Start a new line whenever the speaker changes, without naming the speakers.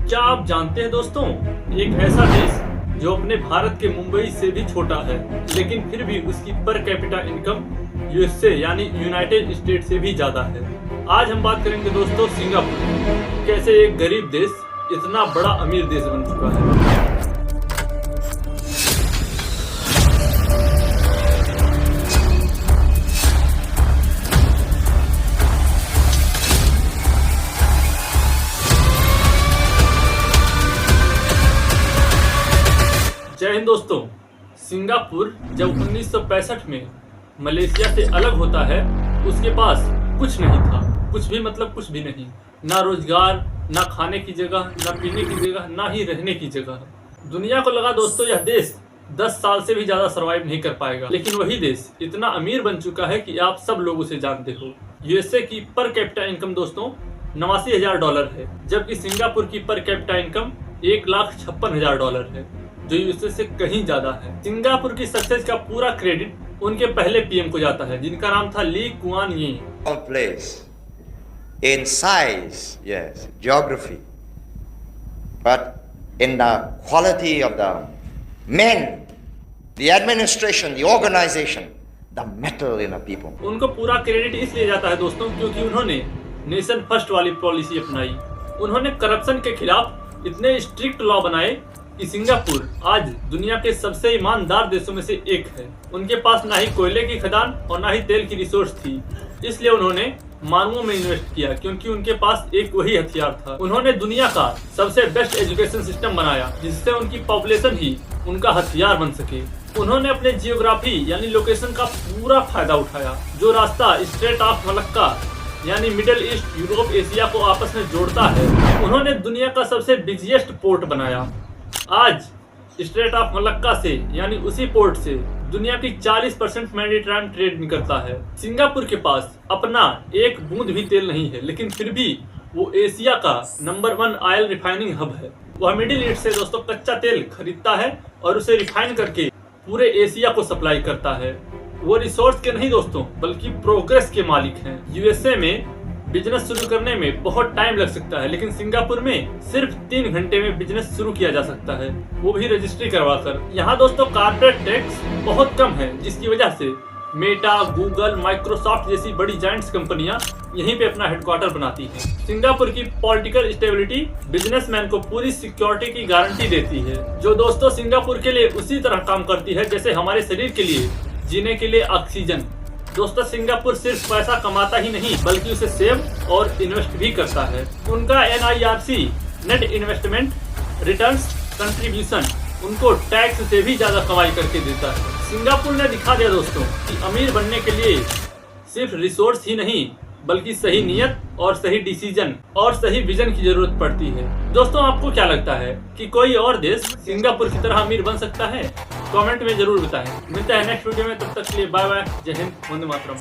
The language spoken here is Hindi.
क्या आप जानते हैं दोस्तों, एक ऐसा देश जो अपने भारत के मुंबई से भी छोटा है लेकिन फिर भी उसकी पर कैपिटा इनकम यूएसए यानी यूनाइटेड स्टेट से भी ज्यादा है। आज हम बात करेंगे दोस्तों सिंगापुर, कैसे एक गरीब देश इतना बड़ा अमीर देश बन चुका है। जय हिंद दोस्तों। सिंगापुर जब 1965 में मलेशिया से अलग होता है, उसके पास कुछ नहीं था, कुछ भी मतलब कुछ भी नहीं, ना रोजगार, ना खाने की जगह, ना पीने की जगह, ना ही रहने की जगह। दुनिया को लगा दोस्तों यह देश 10 साल से भी ज्यादा सरवाइव नहीं कर पाएगा, लेकिन वही देश इतना अमीर बन चुका है कि आप सब लोग उसे जानते हो। यूएसए की पर कैपिटा इनकम दोस्तों $89,000 है, जबकि सिंगापुर की पर कैपिटा इनकम $1,56,000 है, जो यूएसए से कहीं ज्यादा है। सिंगापुर की सक्सेस का पूरा क्रेडिट उनके पहले पीएम को जाता है, जिनका नाम था ली कुआन ये।
Place in size, yes, geography, but in the quality of the men, the administration, the organization, the metal in the people.
उनको पूरा क्रेडिट इसलिए जाता है दोस्तों क्योंकि उन्होंने नेशन फर्स्ट वाली पॉलिसी अपनाई। उन्होंने करप्शन के खिलाफ इतने स्ट्रिक्ट लॉ बनाए कि सिंगापुर आज दुनिया के सबसे ईमानदार देशों में से एक है। उनके पास ना ही कोयले की खदान और ना ही तेल की रिसोर्स थी, इसलिए उन्होंने मानवों में इन्वेस्ट किया क्योंकि उनके पास एक वही हथियार था। उन्होंने दुनिया का सबसे बेस्ट एजुकेशन सिस्टम बनाया जिससे उनकी पॉपुलेशन ही उनका हथियार बन सके। उन्होंने अपने जियोग्राफी यानी लोकेशन का पूरा फायदा उठाया। जो रास्ता स्ट्रेट ऑफ मलक्का यानी मिडिल ईस्ट, यूरोप, एशिया को आपस में जोड़ता है, उन्होंने दुनिया का सबसे बिजिएस्ट पोर्ट बनाया। आज स्ट्रेट ऑफ मलक्का से यानी उसी पोर्ट से दुनिया की 40% मेडिटरेनियन ट्रेड निकलता है। सिंगापुर के पास अपना एक बूंद भी तेल नहीं है, लेकिन फिर भी वो एशिया का नंबर 1 ऑयल रिफाइनिंग हब है। वह मिडिल ईस्ट से दोस्तों कच्चा तेल खरीदता है और उसे रिफाइन करके पूरे एशिया को सप्लाई करता है। वो रिसोर्स के नहीं दोस्तों, बल्कि प्रोग्रेस के मालिक हैं। यूएसए में बिजनेस शुरू करने में बहुत टाइम लग सकता है, लेकिन सिंगापुर में सिर्फ 3 घंटे में बिजनेस शुरू किया जा सकता है, वो भी रजिस्ट्री करवाकर। यहाँ दोस्तों कॉर्पोरेट टैक्स बहुत कम है, जिसकी वजह से मेटा, गूगल, माइक्रोसॉफ्ट जैसी बड़ी जायंट्स कंपनियां यहीं पे अपना हेडक्वार्टर बनाती हैं। सिंगापुर की पॉलिटिकल स्टेबिलिटी बिजनेसमैन को पूरी सिक्योरिटी की गारंटी देती है, जो दोस्तों सिंगापुर के लिए उसी तरह काम करती है जैसे हमारे शरीर के लिए जीने के लिए ऑक्सीजन। दोस्तों सिंगापुर सिर्फ पैसा कमाता ही नहीं, बल्कि उसे सेव और इन्वेस्ट भी करता है। उनका NIRC net investment returns contribution उनको टैक्स से भी ज्यादा कमाई करके देता है। सिंगापुर ने दिखा दिया दोस्तों कि अमीर बनने के लिए सिर्फ रिसोर्स ही नहीं, बल्कि सही नियत और सही डिसीजन और सही विजन की जरूरत पड़ती है। दोस्तों आपको क्या लगता है कि कोई और देश सिंगापुर की तरह अमीर बन सकता है? कमेंट में जरूर बताएं। मिलता है नेक्स्ट वीडियो में, तब तक के लिए बाय बाय, जय हिंद, वंदे मातरम।